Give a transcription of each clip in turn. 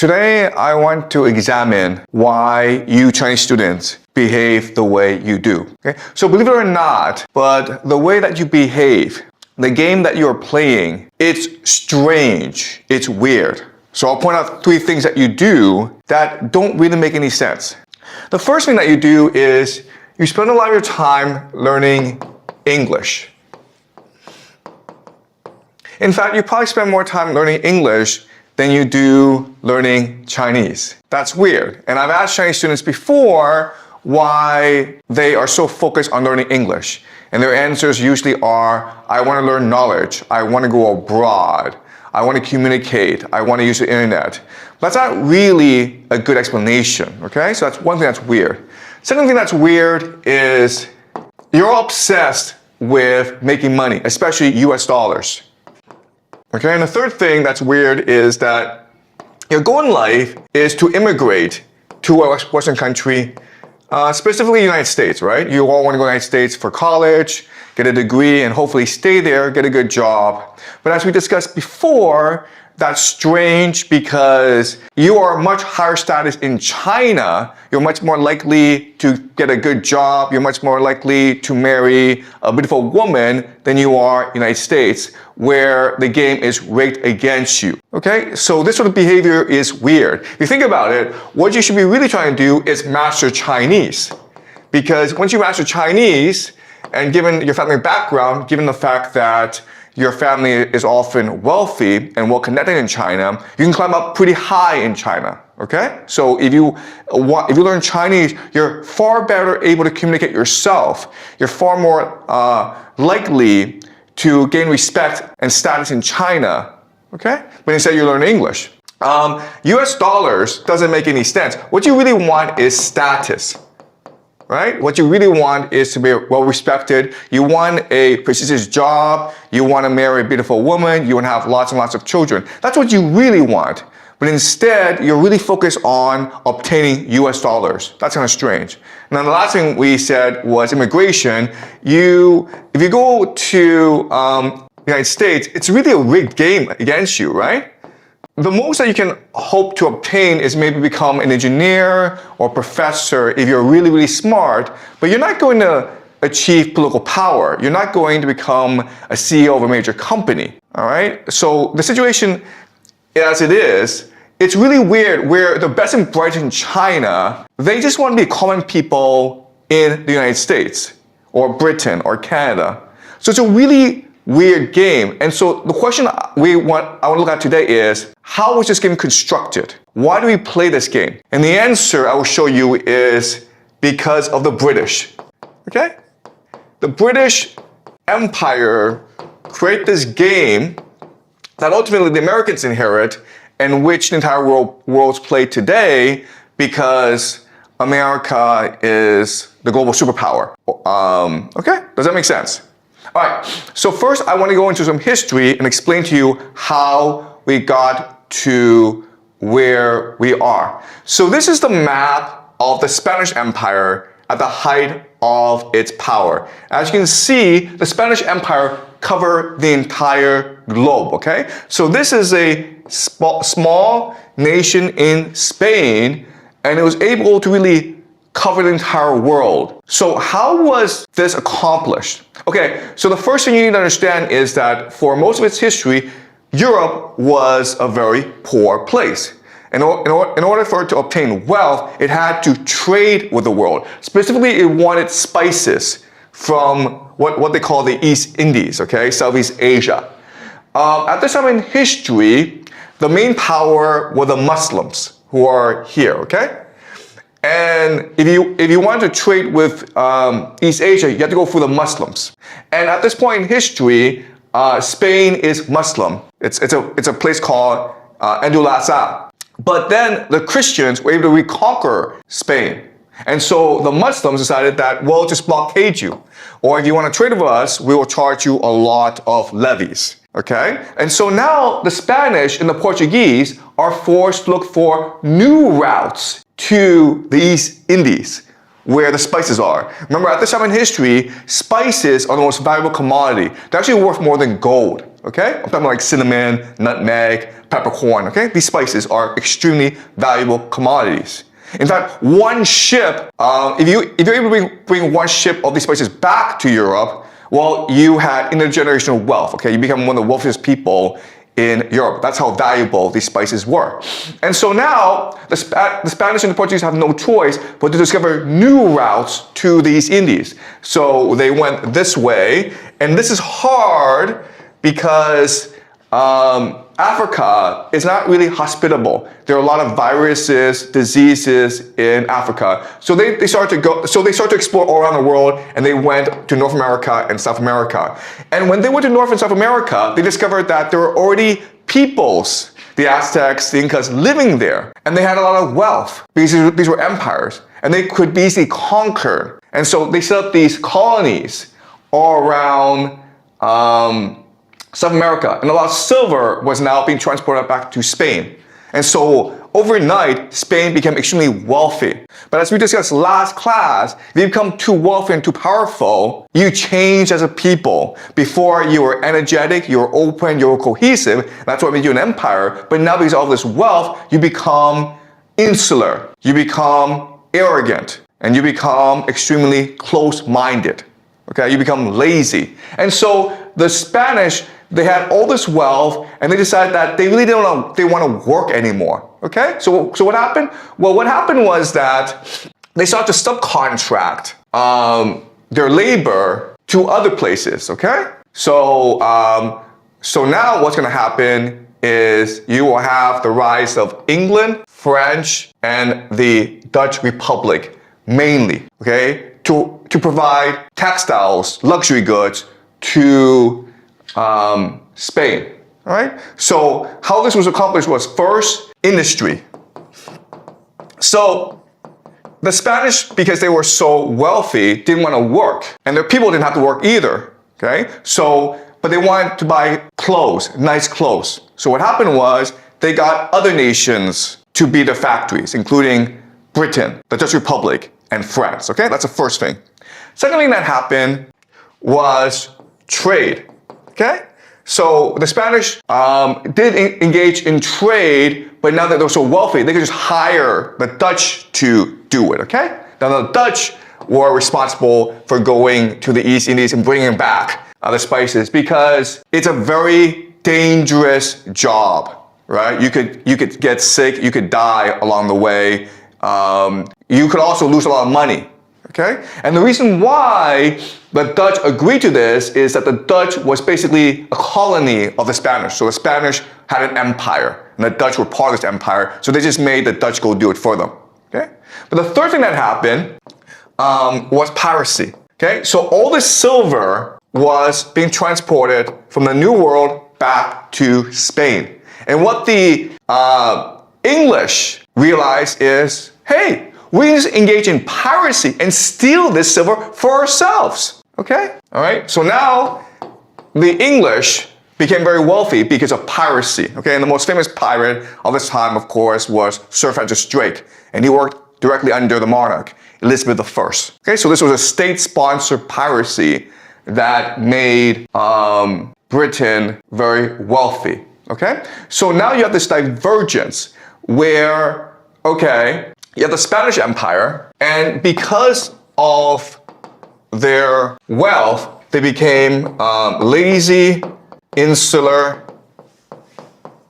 Today, I want to examine why you Chinese students behave the way you do. Okay? So believe it or not, but the way that you behave, the game that you're playing, it's strange, it's weird. So I'll point out 3 things that you do that don't really make any sense. The first thing that you do is you spend a lot of your time learning English. In fact, you probably spend more time learning English than you do learning Chinese. That's weird. And I've asked Chinese students before why they are so focused on learning English. And their answers usually are, I want to learn knowledge, I want to go abroad, I want to communicate, I want to use the internet. But that's not really a good explanation, okay? So that's one thing that's weird. Second thing that's weird is you're obsessed with making money, especially US dollars. Okay, and the third thing that's weird is that your goal in life is to immigrate to a Western country, specifically the United States, right? You all want to go to the United States for college, get a degree, and hopefully stay there, get a good job. But as we discussed before, that's strange because you are much higher status in China. You're much more likely to get a good job. You're much more likely to marry a beautiful woman than you are in the United States, where the game is rigged against you. Okay, so this sort of behavior is weird. If you think about it, what you should be really trying to do is master Chinese. Because once you master Chinese, and given your family background, given the fact that your family is often wealthy and well-connected in China, you can climb up pretty high in China, okay? So if you learn Chinese, you're far better able to communicate yourself. You're far more likely to gain respect and status in China, okay? But instead you learn English. US dollars doesn't make any sense. What you really want is status. Right? What you really want is to be well respected. You want a prestigious job. You want to marry a beautiful woman. You want to have lots and lots of children. That's what you really want. But instead, you're really focused on obtaining US dollars. That's kind of strange. Now, the last thing we said was immigration. If you go to the United States, it's really a rigged game against you, right? The most that you can hope to obtain is maybe become an engineer or professor if you're really, really smart, but you're not going to achieve political power. You're not going to become a CEO of a major company, all right? So the situation as it is, it's really weird where the best and brightest in China, they just want to be common people in the United States or Britain or Canada. So it's a really weird game. And so the question I want to look at today is, how was this game constructed? Why do we play this game? And the answer I will show you is because of the British. Okay? The British Empire created this game that ultimately the Americans inherit and which the entire world's played today because America is the global superpower. Okay? Does that make sense? All right, so first I want to go into some history and explain to you how we got to where we are. So this is the map of the Spanish Empire at the height of its power. As you can see, the Spanish Empire covered the entire globe, okay? So this is a small nation in Spain, and it was able to really cover the entire world. So how was this accomplished? Okay, so the first thing you need to understand is that for most of its history, Europe was a very poor place. In order for it to obtain wealth, it had to trade with the world. Specifically, it wanted spices from what they call the East Indies, okay, Southeast Asia. At this time in history, the main power were the Muslims who are here, okay? And if you want to trade with East Asia, you have to go through the Muslims. And at this point in history, Spain is Muslim. It's a place called Andalusia. But then the Christians were able to reconquer Spain. And so the Muslims decided that we'll just blockade you. Or if you want to trade with us, we will charge you a lot of levies. Okay? And so now the Spanish and the Portuguese are forced to look for new routes to the East Indies, where the spices are. Remember, at this time in history, spices are the most valuable commodity. They're actually worth more than gold. okay? I'm talking like cinnamon, nutmeg, peppercorn, okay? These spices are extremely valuable commodities. In fact, one ship, if you're able to bring one ship of these spices back to Europe, well, you had intergenerational wealth, okay? You become one of the wealthiest people in Europe. That's how valuable these spices were. And so now, the Spanish and the Portuguese have no choice but to discover new routes to the East Indies. So they went this way, and this is hard because Africa is not really hospitable. There are a lot of viruses, diseases in Africa. So they started to explore all around the world, and they went to North America and South America. And when they went to North and South America, they discovered that there were already peoples, the Aztecs, the Incas, living there. And they had a lot of wealth because these were empires, and they could be easily conquered. And so they set up these colonies all around South America, and a lot of silver was now being transported back to Spain. And so overnight, Spain became extremely wealthy. But as we discussed last class, if you become too wealthy and too powerful, you change as a people. Before you were energetic, you were open, you were cohesive. That's what made you an empire. But now because of all this wealth, you become insular, you become arrogant, and you become extremely close-minded. Okay, you become lazy. And so the Spanish, they had all this wealth, and they decided that they really want to work anymore. Okay, so what happened? Well, what happened was that they started to subcontract their labor to other places. Okay, so now what's going to happen is you will have the rise of England, French, and the Dutch Republic mainly. Okay, to provide textiles, luxury goods to Spain, all right? So how this was accomplished was first, industry. So the Spanish, because they were so wealthy, didn't want to work, and their people didn't have to work either, okay? But they wanted to buy clothes, nice clothes. So what happened was they got other nations to be their factories, including Britain, the Dutch Republic, and France, okay? That's the first thing. Second thing that happened was trade, okay? So the Spanish did engage in trade, but now that they're so wealthy, they could just hire the Dutch to do it, okay? Now the Dutch were responsible for going to the East Indies and bringing back the spices because it's a very dangerous job, right? You could get sick, you could die along the way. You could also lose a lot of money. Okay? And the reason why the Dutch agreed to this is that the Dutch was basically a colony of the Spanish. So the Spanish had an empire, and the Dutch were part of this empire, so they just made the Dutch go do it for them. Okay? But the third thing that happened was piracy. Okay? So all this silver was being transported from the New World back to Spain. And what the English realized is, hey, we can just engage in piracy and steal this silver for ourselves, okay? All right, so now the English became very wealthy because of piracy, okay? And the most famous pirate of this time, of course, was Sir Francis Drake, and he worked directly under the monarch, Elizabeth I. Okay, so this was a state-sponsored piracy that made Britain very wealthy, okay? So now you have this divergence where, okay, you have the Spanish Empire, and because of their wealth, they became lazy, insular,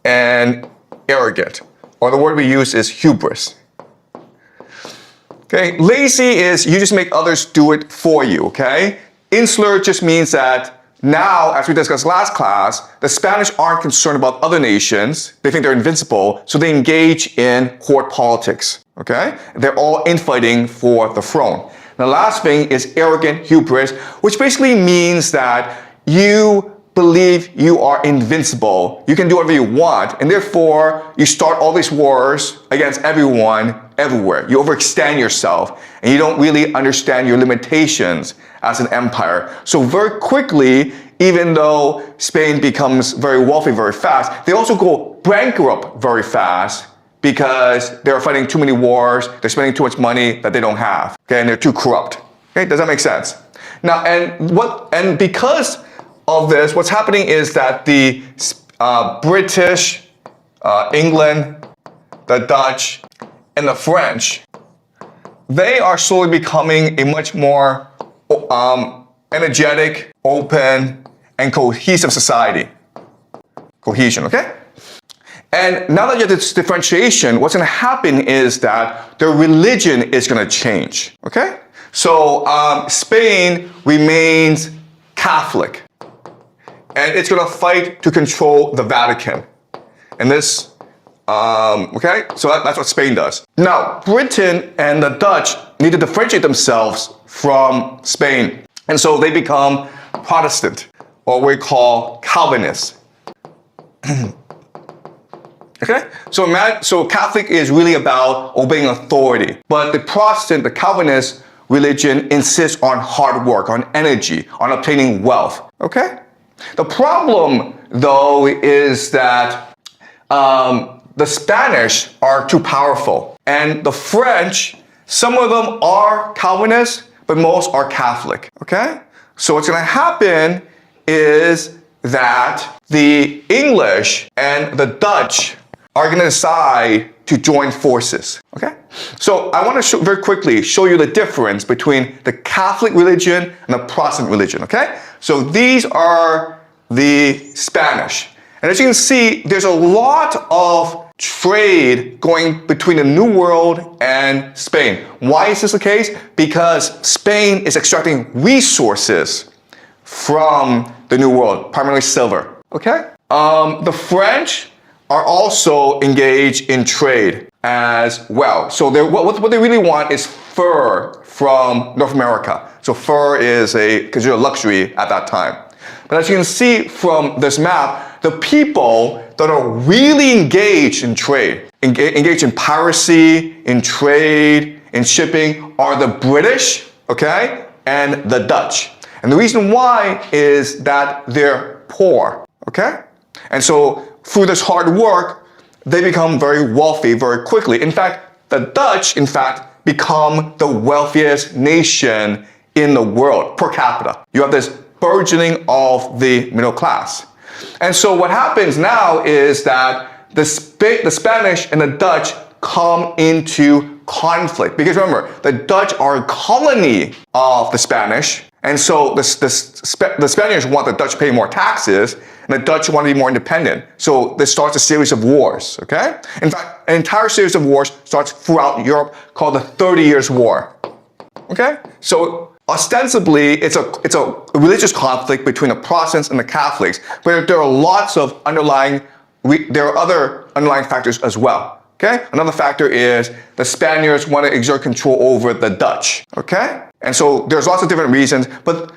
and arrogant. Or the word we use is hubris. Okay, lazy is you just make others do it for you, okay? Insular just means that now, as we discussed last class, the Spanish aren't concerned about other nations. They think they're invincible, so they engage in court politics, okay? They're all infighting for the throne. The last thing is arrogant hubris, which basically means that you believe you are invincible. You can do whatever you want, and therefore you start all these wars against everyone, everywhere. You overextend yourself, and you don't really understand your limitations as an empire. So very quickly, even though Spain becomes very wealthy very fast, they also go bankrupt very fast because they're fighting too many wars, they're spending too much money that they don't have, okay, and they're too corrupt. Okay, does that make sense? Now, and because of this, what's happening is that the British, England, the Dutch, and the French, they are slowly becoming a much more energetic, open, and cohesive society. Cohesion, okay? And now that you have this differentiation, what's going to happen is that their religion is going to change, okay? So Spain remains Catholic, and it's going to fight to control the Vatican. And this, okay? So that's what Spain does. Now, Britain and the Dutch need to differentiate themselves from Spain. And so they become Protestant, or what we call Calvinists. Okay? So Catholic is really about obeying authority. But the Protestant, the Calvinist religion insists on hard work, on energy, on obtaining wealth. Okay? The problem, though, is that the Spanish are too powerful. And the French, some of them are Calvinists, but most are Catholic. Okay? So what's going to happen is that the English and the Dutch are going to decide to join forces. Okay? So I want to very quickly show you the difference between the Catholic religion and the Protestant religion. Okay? So these are the Spanish. And as you can see, there's a lot of trade going between the New World and Spain. Why is this the case? Because Spain is extracting resources from the New World, primarily silver. Okay? The French are also engaged in trade as well. So what they really want is fur from North America. So fur is considered a luxury at that time. But as you can see from this map, the people that are really engaged in trade, engaged in piracy, in trade, in shipping, are the British, okay, and the Dutch. And the reason why is that they're poor, okay? And so through this hard work, they become very wealthy very quickly. In fact, the Dutch, become the wealthiest nation in the world per capita. You have this burgeoning of the middle class. And so what happens now is that the Spanish and the Dutch come into conflict. Because remember, the Dutch are a colony of the Spanish. And so the Spaniards want the Dutch to pay more taxes, and the Dutch want to be more independent. So this starts a series of wars, okay? In fact, an entire series of wars starts throughout Europe called the 30 Years' War, okay? So ostensibly, it's a religious conflict between the Protestants and the Catholics, but there are lots of there are other underlying factors as well. Okay? Another factor is the Spaniards want to exert control over the Dutch. Okay? And so there's lots of different reasons, but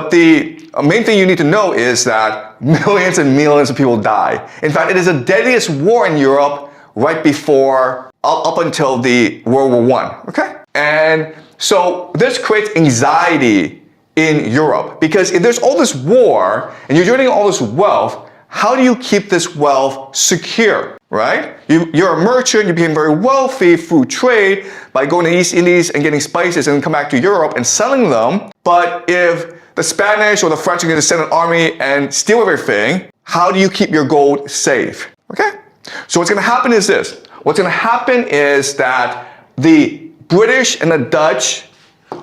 the main thing you need to know is that millions and millions of people die. In fact, it is the deadliest war in Europe right before, up until the World War I. Okay? And so this creates anxiety in Europe, because if there's all this war and you're generating all this wealth, how do you keep this wealth secure, right? You're a merchant, you became very wealthy through trade by going to the East Indies and getting spices and come back to Europe and selling them. But if the Spanish or the French are going to send an army and steal everything, how do you keep your gold safe? Okay? So what's going to happen is this. What's going to happen is that the British and the Dutch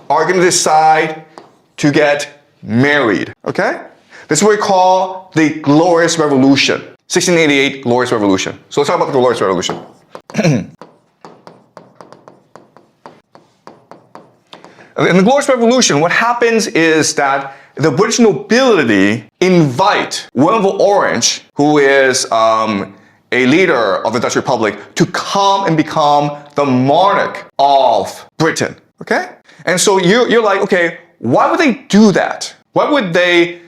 are going to decide to get married. Okay? This is what we call the Glorious Revolution. 1688 Glorious Revolution. So let's talk about the Glorious Revolution. In the Glorious Revolution, what happens is that the British nobility invite William of Orange, who is a leader of the Dutch Republic, to come and become the monarch of Britain. Okay? And so you're like, okay, why would they do that? Why would they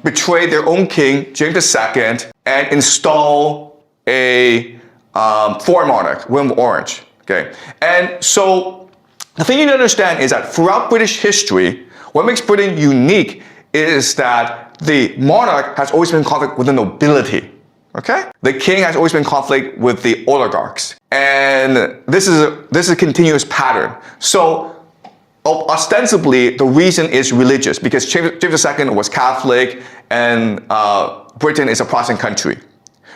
betray their own king, James II, and install a foreign monarch, William of Orange? Okay? And so the thing you need to understand is that throughout British history, what makes Britain unique is that the monarch has always been in conflict with the nobility. Okay? The king has always been in conflict with the oligarchs. And this is a continuous pattern. So ostensibly, the reason is religious because James II was Catholic and Britain is a Protestant country.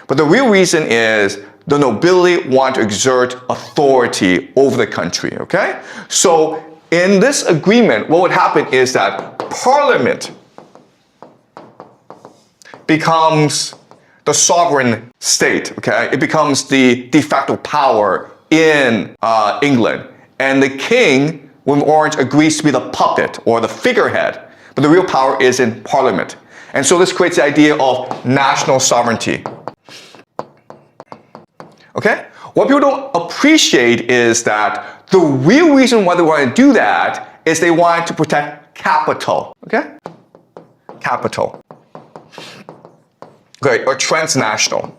But the real reason is the nobility want to exert authority over the country, okay? So in this agreement, what would happen is that Parliament becomes the sovereign state, okay? It becomes the de facto power in England. And the king, William Orange, agrees to be the puppet or the figurehead, but the real power is in Parliament. And so this creates the idea of national sovereignty. Okay? What people don't appreciate is that the real reason why they want to do that is they want to protect capital. Okay? Capital. Okay, or transnational.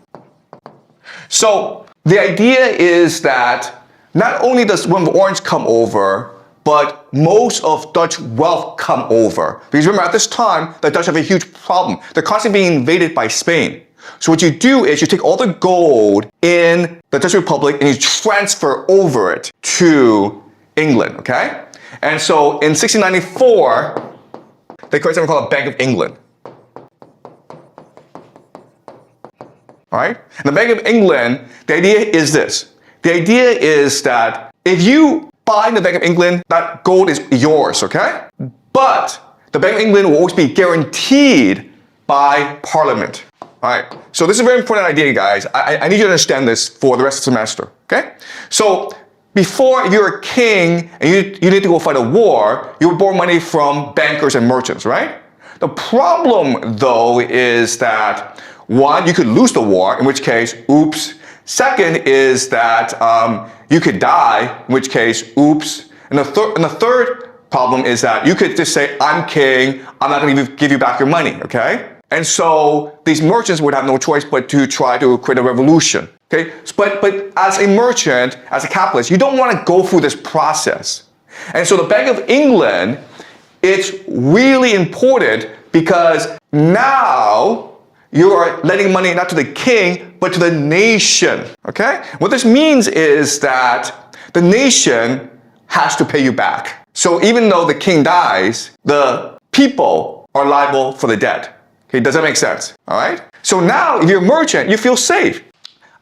So the idea is that not only does William Orange come over, but most of Dutch wealth come over. Because remember, at this time, the Dutch have a huge problem. They're constantly being invaded by Spain. So what you do is you take all the gold in the Dutch Republic and you transfer over it to England, okay? And so in 1694, they create something called a Bank of England. All right? And the Bank of England, the idea is this. The idea is that if you buy in the Bank of England, that gold is yours, okay? But the Bank of England will always be guaranteed by Parliament. All right, so this is a very important idea, guys. I need you to understand this for the rest of the semester, okay? So before, if you're a king and you need to go fight a war, you would borrow money from bankers and merchants, right? The problem, though, is that one, you could lose the war, in which case, oops. Second is that you could die, in which case, oops. And the third problem is that you could just say, I'm king, I'm not going to give you back your money, okay? And so these merchants would have no choice but to try to create a revolution, okay? But as a merchant, as a capitalist, you don't want to go through this process. And so the Bank of England, it's really important because now you are lending money not to the king, but to the nation, okay? What this means is that the nation has to pay you back. So even though the king dies, the people are liable for the debt. Okay, does that make sense? All right? So now, if you're a merchant, you feel safe.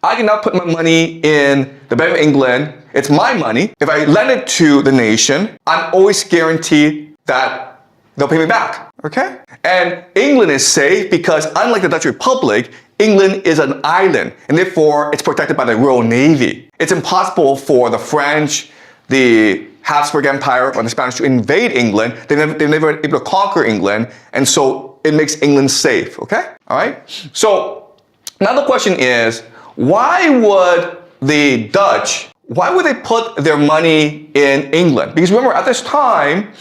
I can now put my money in the Bank of England. It's my money. If I lend it to the nation, I'm always guaranteed that they'll pay me back. Okay? And England is safe because unlike the Dutch Republic, England is an island, and therefore it's protected by the Royal Navy. It's impossible for the French, the Habsburg Empire, or the Spanish to invade England. They're never able to conquer England, and so it makes England safe, okay? All right? So now the question is, why would the Dutch, why would they put their money in England? Because remember, at this time,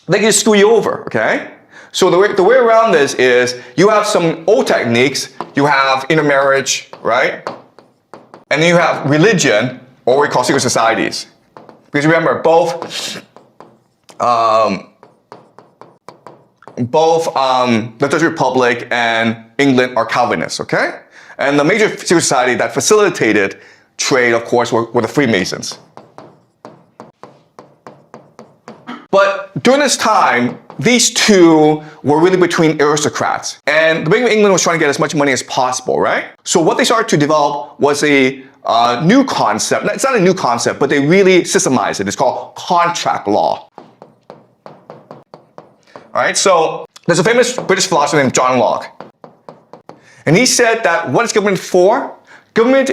they can just screw you over, okay? So the way around this is you have some old techniques. You have intermarriage, right? And then you have religion, or what we call secret societies. Because remember, both the Dutch Republic and England are Calvinists, okay? And the major secret society that facilitated trade, of course, were the Freemasons. But during this time, these two were really between aristocrats. And the Bank of England was trying to get as much money as possible, right? So what they started to develop was a new concept. It's not a new concept, but they really systemized it. It's called contract law. All right, so there's a famous British philosopher named John Locke. And he said that what is government for? Government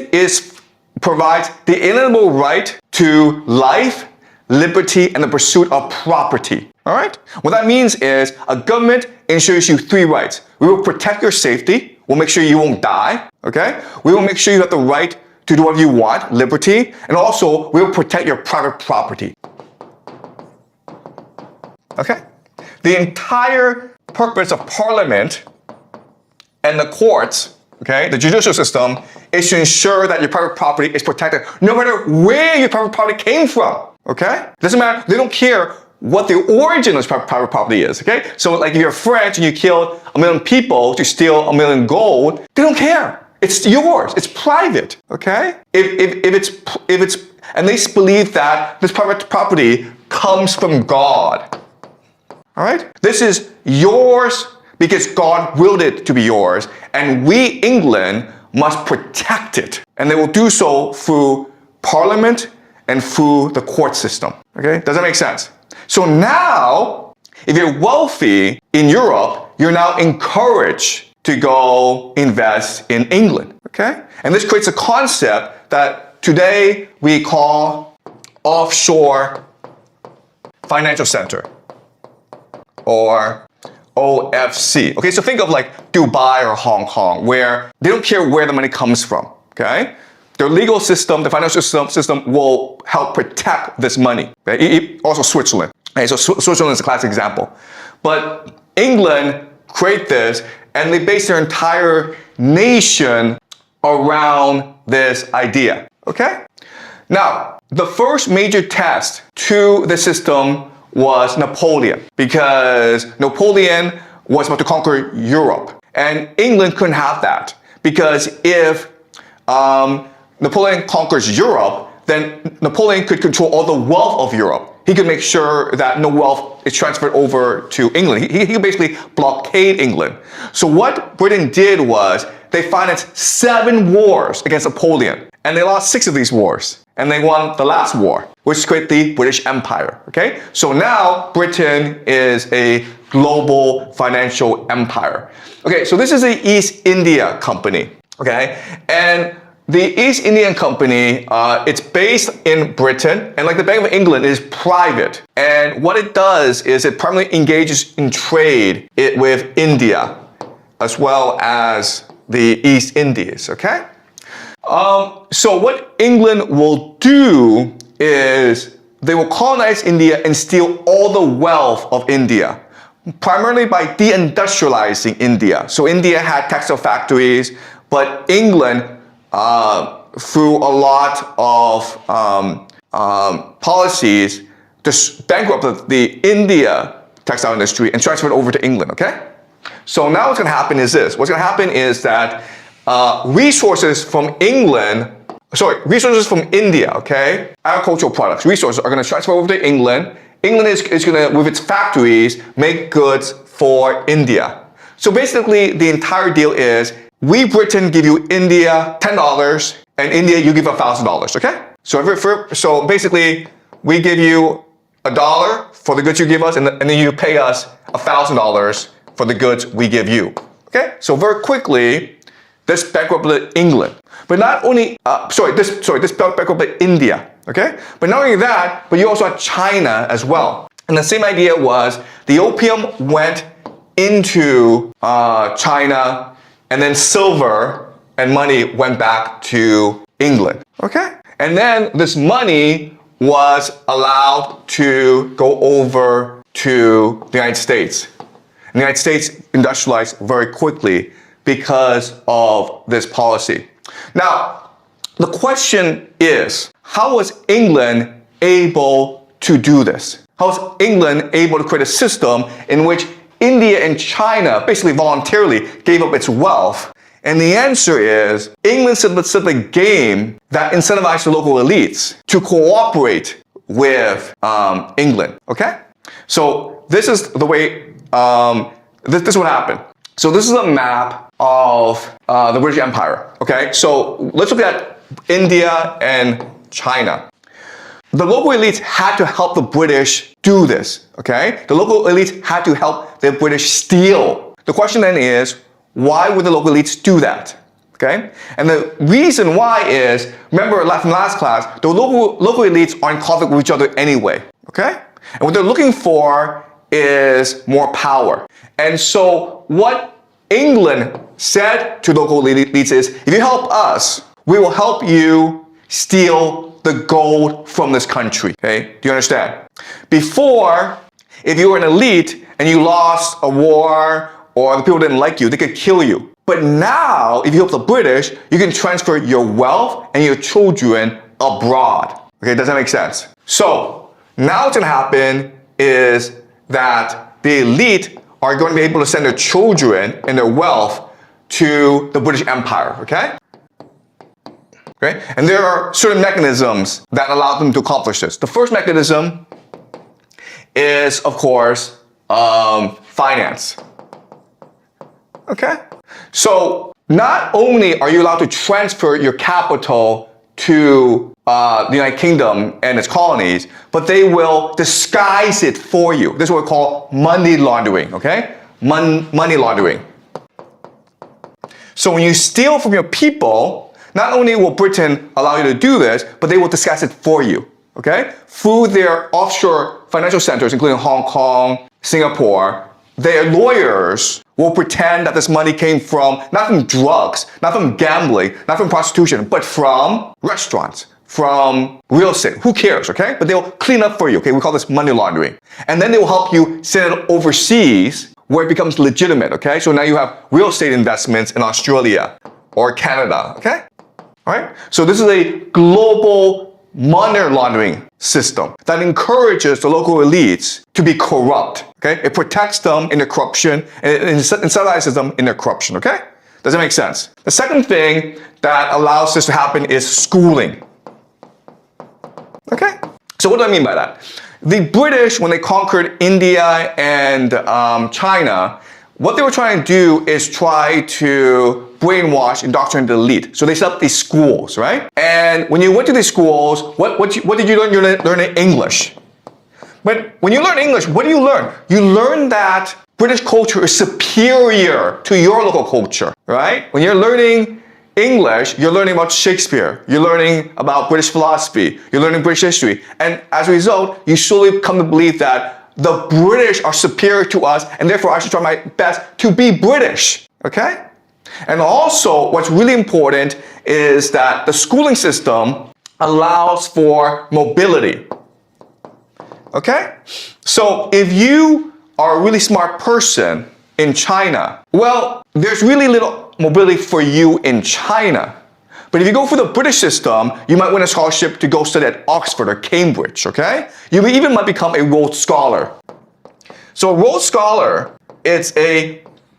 provides the inalienable right to life, liberty, and the pursuit of property. All right? What that means is a government ensures you three rights. We will protect your safety. We'll make sure you won't die. Okay? We will make sure you have the right to do whatever you want, liberty, and also we will protect your private property. Okay? The entire purpose of Parliament and the courts, okay, the judicial system, is to ensure that your private property is protected no matter where your private property came from, okay? Doesn't matter, they don't care what the origin of private property is, okay? So like if you're French and you killed 1 million people to steal 1 million gold, they don't care. It's yours, it's private, okay? If it's, and they believe that this private property comes from God. All right? This is yours because God willed it to be yours, and we, England, must protect it. And they will do so through Parliament and through the court system. Okay? Does that make sense? So now, if you're wealthy in Europe, you're now encouraged to go invest in England. Okay? And this creates a concept that today we call offshore financial center, or OFC. Okay, so think of like Dubai or Hong Kong, where they don't care where the money comes from. Okay, their legal system, the financial system will help protect this money. Okay? Also Switzerland. Okay, so Switzerland is a classic example. But England create this, and they base their entire nation around this idea. Okay? Now, the first major test to the system was Napoleon, because Napoleon was about to conquer Europe, and England couldn't have that, because if Napoleon conquers Europe, then Napoleon could control all the wealth of Europe. He could make sure that no wealth is transferred over to England. He could basically blockade England. So what Britain did was they financed 7 wars against Napoleon, and they lost 6 of these wars. And they won the last war, which created the British Empire, okay? So now Britain is a global financial empire. Okay, so this is the East India Company, okay? And the East Indian Company, it's based in Britain, and like the Bank of England, it is private. And what it does is it primarily engages in trade with India, as well as the East Indies, okay? So what England will do is they will colonize India and steal all the wealth of India, primarily by deindustrializing India. So India had textile factories, but England, through a lot of policies, just bankrupted the India textile industry and transferred it over to England, okay? So now what's going to happen is this. What's going to happen is that resources from India, okay? Agricultural products, resources are going to transfer over to England. England is going to, with its factories, make goods for India. So basically, the entire deal is, we, Britain, give you India $10, and India, you give $1,000, okay? So basically, we give you $1 for the goods you give us, and then you pay us $1,000 for the goods we give you, okay? So very quickly, this bankrupted England. But not only, this bankrupted India, okay? But not only that, but you also had China as well. And the same idea was, the opium went into China, and then silver and money went back to England, okay? And then this money was allowed to go over to the United States. And the United States industrialized very quickly because of this policy. Now, the question is, how was England able to do this? How was England able to create a system in which India and China basically voluntarily gave up its wealth? And the answer is, England set a game that incentivized the local elites to cooperate with England, okay? So this is the way, this is what happened. So this is a map of the British Empire, okay? So let's look at India and China. The local elites had to help the British do this, okay? The local elites had to help the British steal. The question then is, why would the local elites do that, okay? And the reason why is, remember from last class, the local elites are in conflict with each other anyway, okay? And what they're looking for is more power. And so what England said to local elites is, if you help us, we will help you steal the gold from this country, okay? Do you understand? Before, if you were an elite and you lost a war or the people didn't like you, they could kill you. But now, if you help the British, you can transfer your wealth and your children abroad. Okay, does that make sense? So, now what's gonna happen is that the elite are going to be able to send their children and their wealth to the British Empire, okay? Okay? And there are certain mechanisms that allow them to accomplish this. The first mechanism is, of course, finance. Okay? So not only are you allowed to transfer your capital to the United Kingdom and its colonies, but they will disguise it for you. This is what we call money laundering, okay? Money laundering. So when you steal from your people, not only will Britain allow you to do this, but they will disguise it for you, okay? Through their offshore financial centers, including Hong Kong, Singapore, their lawyers will pretend that this money came from, not from drugs, not from gambling, not from prostitution, but from restaurants, from real estate. Who cares, okay? But they'll clean up for you, okay? We call this money laundering. And then they will help you send it overseas where it becomes legitimate, okay? So now you have real estate investments in Australia or Canada, okay? All right? So this is a global money laundering system that encourages the local elites to be corrupt, okay? It protects them in their corruption and it incentivizes them in their corruption, okay? Does that make sense? The second thing that allows this to happen is schooling, okay? So what do I mean by that? The British, when they conquered India and China, what they were trying to do is try to brainwash, indoctrinate the elite. So they set up these schools, right? And when you went to these schools, what did you learn? You learned English. But when you learn English, what do you learn? You learn that British culture is superior to your local culture, right? When you're learning English, you're learning about Shakespeare, you're learning about British philosophy, you're learning British history. And as a result, you slowly come to believe that the British are superior to us, and therefore I should try my best to be British, okay? And also, what's really important is that the schooling system allows for mobility, okay? So if you are a really smart person in China, well, there's really little mobility for you in China. But if you go for the British system, you might win a scholarship to go study at Oxford or Cambridge, okay? You even might become a Rhodes Scholar. So a Rhodes Scholar, it's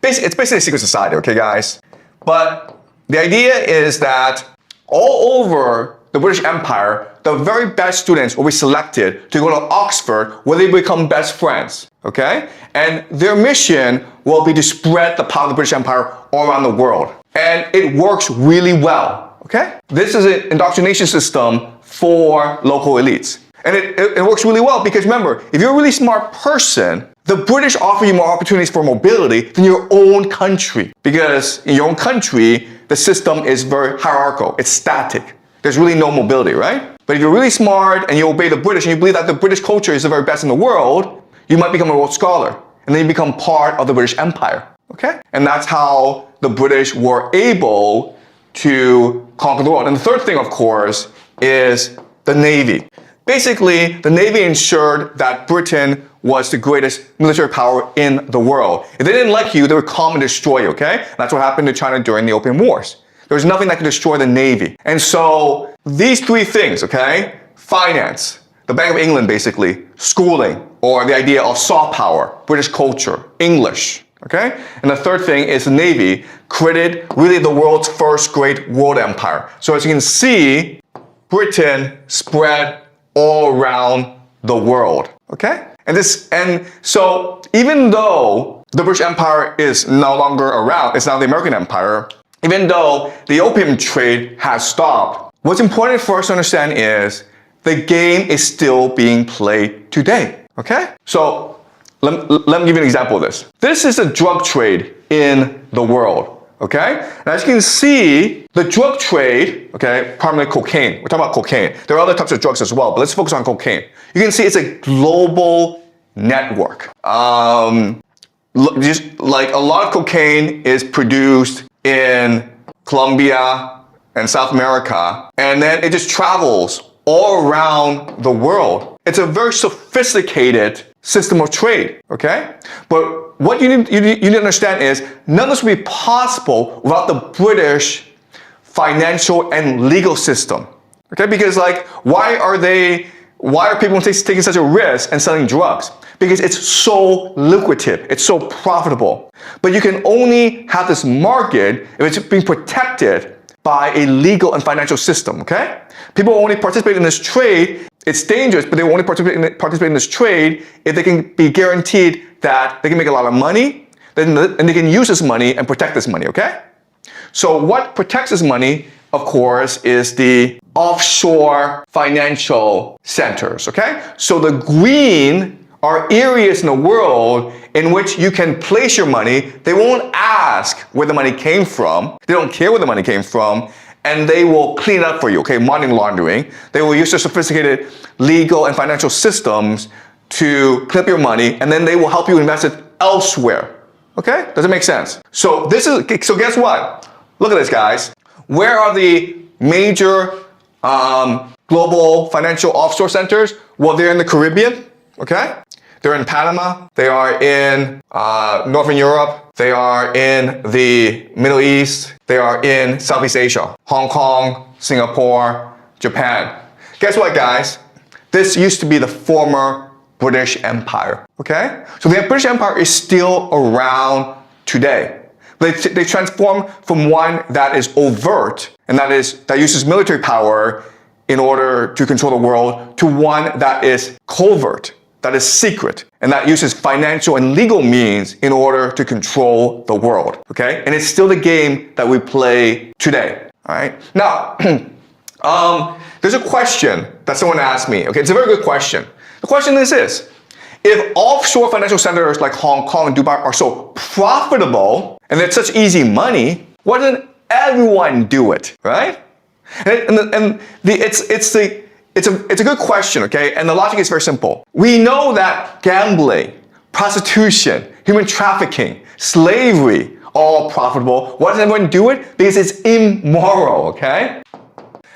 basically a secret society, okay, guys? But the idea is that all over the British Empire, the very best students will be selected to go to Oxford where they become best friends, okay? And their mission will be to spread the power of the British Empire all around the world. And it works really well. Okay? This is an indoctrination system for local elites. And it works really well because remember, if you're a really smart person, the British offer you more opportunities for mobility than your own country. Because in your own country, the system is very hierarchical. It's static. There's really no mobility, right? But if you're really smart and you obey the British and you believe that the British culture is the very best in the world, you might become a Rhodes Scholar. And then you become part of the British Empire. Okay? And that's how the British were able to conquer the world. And the third thing, of course, is the Navy. Basically, the Navy ensured that Britain was the greatest military power in the world. If they didn't like you, they would come and destroy you, okay? And that's what happened to China during the Opium Wars. There was nothing that could destroy the Navy. And so, these three things, okay? Finance, the Bank of England basically, schooling, or the idea of soft power, British culture, English, okay? And the third thing is the Navy created really the world's first great world empire. So as you can see, Britain spread all around the world, okay? And so even though the British Empire is no longer around, it's now the American Empire, even though the opium trade has stopped, what's important for us to understand is the game is still being played today, okay? So let me give you an example of this. This is a drug trade in the world. Okay? Now as you can see, the drug trade, okay, primarily cocaine. We're talking about cocaine. There are other types of drugs as well, but let's focus on cocaine. You can see it's a global network. Just like a lot of cocaine is produced in Colombia and South America, and then it just travels all around the world. It's a very sophisticated system of trade, okay? But what you need to understand is none of this would be possible without the British financial and legal system, okay? Because like, why are people taking such a risk and selling drugs? Because it's so lucrative, it's so profitable. But you can only have this market if it's being protected by a legal and financial system, okay? People only participate in this trade it's dangerous, but they will only participate in this trade if they can be guaranteed that they can make a lot of money, and they can use this money and protect this money, okay? So what protects this money, of course, is the offshore financial centers, okay? So the green are areas in the world in which you can place your money. They won't ask where the money came from. They don't care where the money came from, and they will clean it up for you, okay? Money laundering. They will use their sophisticated legal and financial systems to clean up your money, and then they will help you invest it elsewhere, okay? Does it make sense? So guess what? Look at this, guys. Where are the major global financial offshore centers? Well, they're in the Caribbean, okay? They're in Panama. They are in Northern Europe. They are in the Middle East. They are in Southeast Asia, Hong Kong, Singapore, Japan. Guess what, guys? This used to be the former British Empire, okay? So the British Empire is still around today. They transformed from one that is overt and that uses military power in order to control the world to one that is covert, that is secret, and that uses financial and legal means in order to control the world, okay? And it's still the game that we play today, all right? Now, there's a question that someone asked me, okay? It's a very good question. The question is this: if offshore financial centers like Hong Kong and Dubai are so profitable and it's such easy money, why doesn't everyone do it, right? It's a good question, okay? And the logic is very simple. We know that gambling, prostitution, human trafficking, slavery are all profitable. Why doesn't everyone do it? Because it's immoral, okay?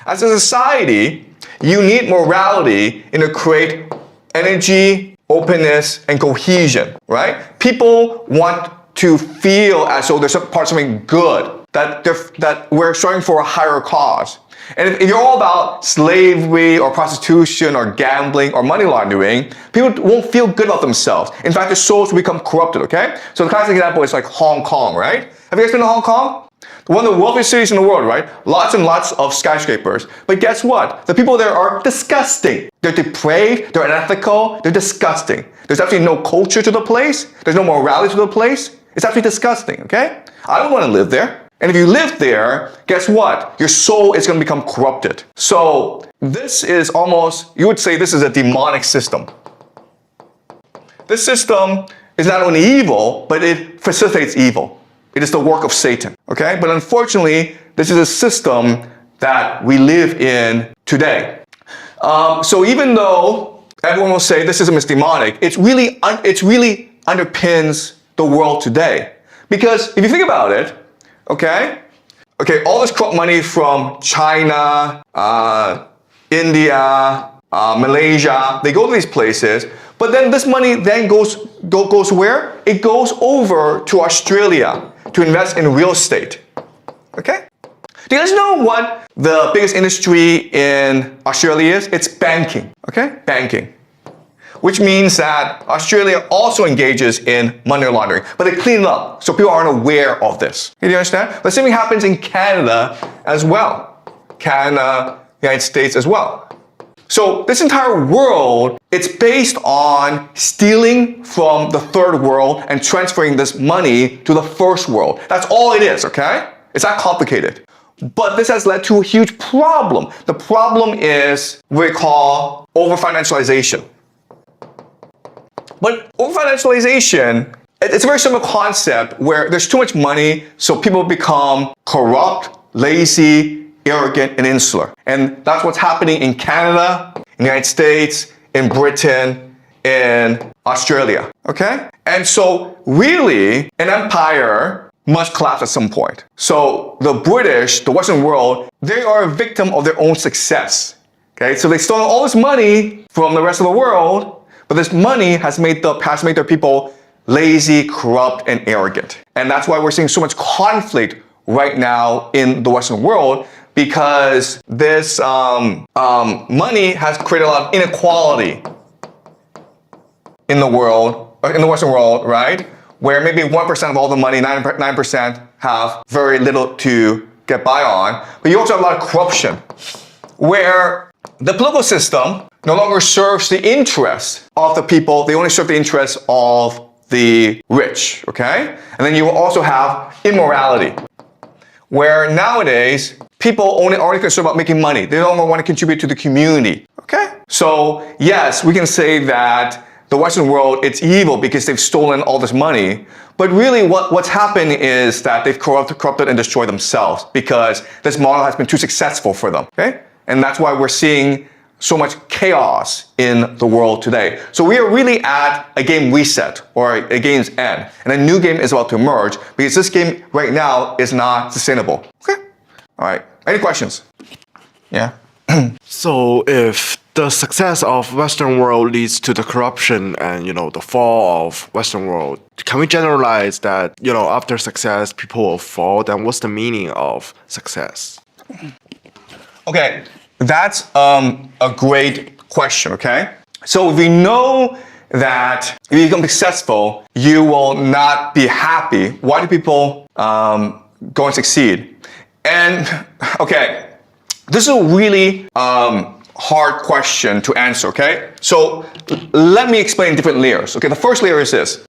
As a society, you need morality in order to create energy, openness, and cohesion, right? People want to feel as though there's part of something good, that we're striving for a higher cause. And if you're all about slavery or prostitution or gambling or money laundering, people won't feel good about themselves. In fact, their souls will become corrupted, okay? So the classic example is like Hong Kong, right? Have you guys been to Hong Kong? One of the wealthiest cities in the world, right? Lots and lots of skyscrapers. But guess what? The people there are disgusting. They're depraved, they're unethical, they're disgusting. There's absolutely no culture to the place. There's no morality to the place. It's absolutely disgusting, okay? I don't want to live there. And if you live there, guess what? Your soul is going to become corrupted. So this is almost, you would say this is a demonic system. This system is not only evil, but it facilitates evil. It is the work of Satan, okay? But unfortunately, this is a system that we live in today. So even though everyone will say this system is demonic, it really underpins the world today. Because if you think about it, okay, all this corrupt money from China, India, Malaysia, they go to these places, but then this money then goes where? It goes over to Australia to invest in real estate, okay? Do you guys know what the biggest industry in Australia is? It's banking, okay? Banking. Which means that Australia also engages in money laundering, but they clean it up so people aren't aware of this. Do you understand? The same thing happens in Canada as well. Canada, United States as well. So this entire world, it's based on stealing from the third world and transferring this money to the first world. That's all it is, okay? It's not complicated. But this has led to a huge problem. The problem is what we call over-financialization. But over-financialization, it's a very similar concept where there's too much money, so people become corrupt, lazy, arrogant, and insular. And that's what's happening in Canada, in the United States, in Britain, in Australia, okay? And so really, an empire must collapse at some point. So the British, the Western world, they are a victim of their own success, okay? So they stole all this money from the rest of the world, but this money has made their people lazy, corrupt, and arrogant. And that's why we're seeing so much conflict right now in the Western world, because this money has created a lot of inequality in the world, in the Western world, right? Where maybe 1% of all the money, 9% have very little to get by on. But you also have a lot of corruption, where the political system no longer serves the interest of the people. They only serve the interest of the rich, okay? And then you will also have immorality, where nowadays people only concerned about making money. They don't want to contribute to the community, okay? So yes, we can say that the Western world, it's evil because they've stolen all this money. But really what's happened is that they've corrupted and destroyed themselves because this model has been too successful for them, okay? And that's why we're seeing so much chaos in the world today. So we are really at a game reset or a game's end. And a new game is about to emerge because this game right now is not sustainable, okay? All right, any questions? Yeah? So if the success of Western world leads to the corruption and, the fall of Western world, can we generalize that, after success, people will fall? Then what's the meaning of success? Okay, that's a great question, okay? So we know that if you become successful, you will not be happy. Why do people go and succeed? And, okay, this is a really hard question to answer, okay? So let me explain different layers. Okay, the first layer is this.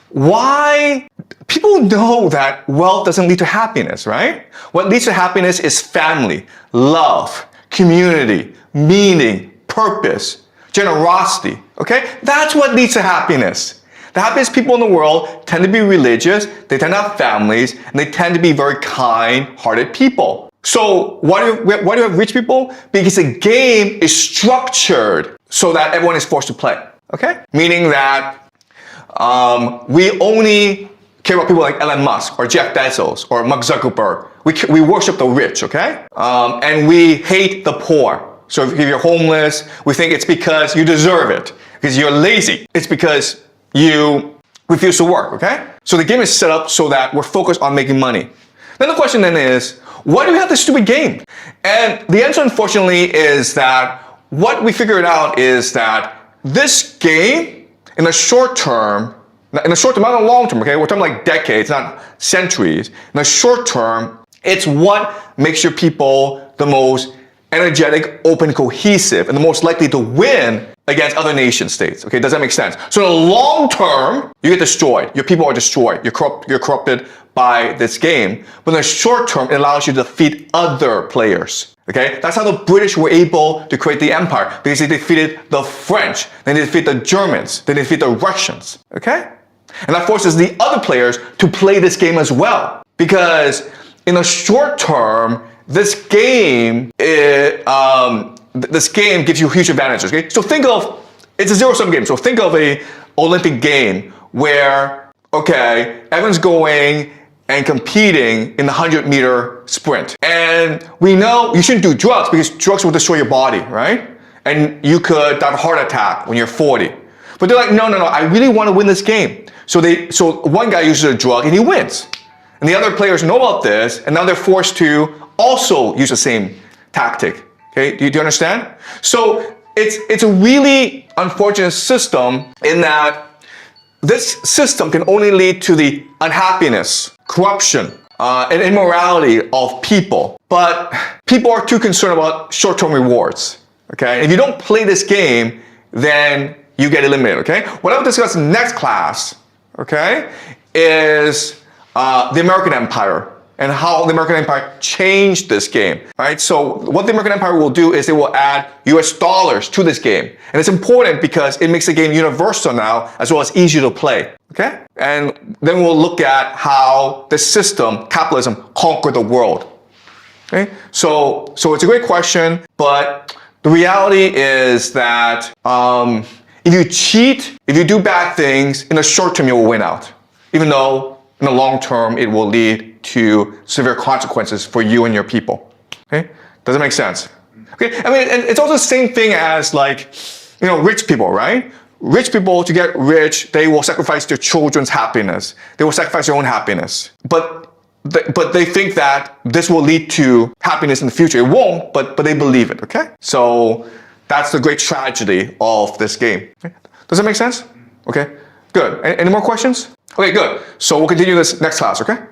Why people know that wealth doesn't lead to happiness, right? What leads to happiness is family, love, community, meaning, purpose, generosity, okay? That's what leads to happiness. The happiest people in the world tend to be religious, they tend to have families, and they tend to be very kind-hearted people. So why do you have rich people? Because the game is structured so that everyone is forced to play, okay? Meaning that we only care about people like Elon Musk or Jeff Bezos or Mark Zuckerberg. We worship the rich, okay? And we hate the poor. So if you're homeless, we think it's because you deserve it, because you're lazy. It's because you refuse to work, okay? So the game is set up so that we're focused on making money. Then the question then is, why do we have this stupid game? And the answer, unfortunately, is that what we figured out is that this game, in the short term, not in the long term, okay? We're talking like decades, not centuries. In the short term, it's what makes your people the most energetic, open, cohesive, and the most likely to win against other nation states. Okay, does that make sense? So in the long term, you get destroyed. Your people are destroyed. You're corrupted by this game. But in the short term, it allows you to defeat other players. Okay, that's how the British were able to create the empire, because they defeated the French, then they defeat the Germans, then they defeat the Russians. Okay, and that forces the other players to play this game as well, because in the short term, this game gives you huge advantages. Okay, so it's a zero-sum game. So think of a Olympic game where, okay, everyone's going and competing in the 100-meter sprint. And we know you shouldn't do drugs because drugs will destroy your body, right? And you could have a heart attack when you're 40. But they're like, no, I really want to win this game. So one guy uses a drug and he wins. And the other players know about this, and now they're forced to also use the same tactic. Okay, do you understand? So it's a really unfortunate system in that this system can only lead to the unhappiness, corruption, and immorality of people. But people are too concerned about short-term rewards. Okay, if you don't play this game, then you get eliminated. Okay, what I'll discuss in the next class, okay, is the American Empire and how the American Empire changed this game, right? So what the American Empire will do is they will add US dollars to this game. And it's important because it makes the game universal now, as well as easier to play, okay? And then we'll look at how the system, capitalism, conquered the world, okay? So it's a great question, but the reality is that if you cheat, if you do bad things, in the short term you will win out, even though in the long term it will lead to severe consequences for you and your people. Okay, does it make sense? Okay, I mean, and it's also the same thing as like, rich people, right? Rich people, to get rich, they will sacrifice their children's happiness. They will sacrifice their own happiness. But they think that this will lead to happiness in the future. It won't, but they believe it. Okay, so that's the great tragedy of this game. Okay? Does that make sense? Okay, good. Any more questions? Okay, good. So we'll continue this next class, okay?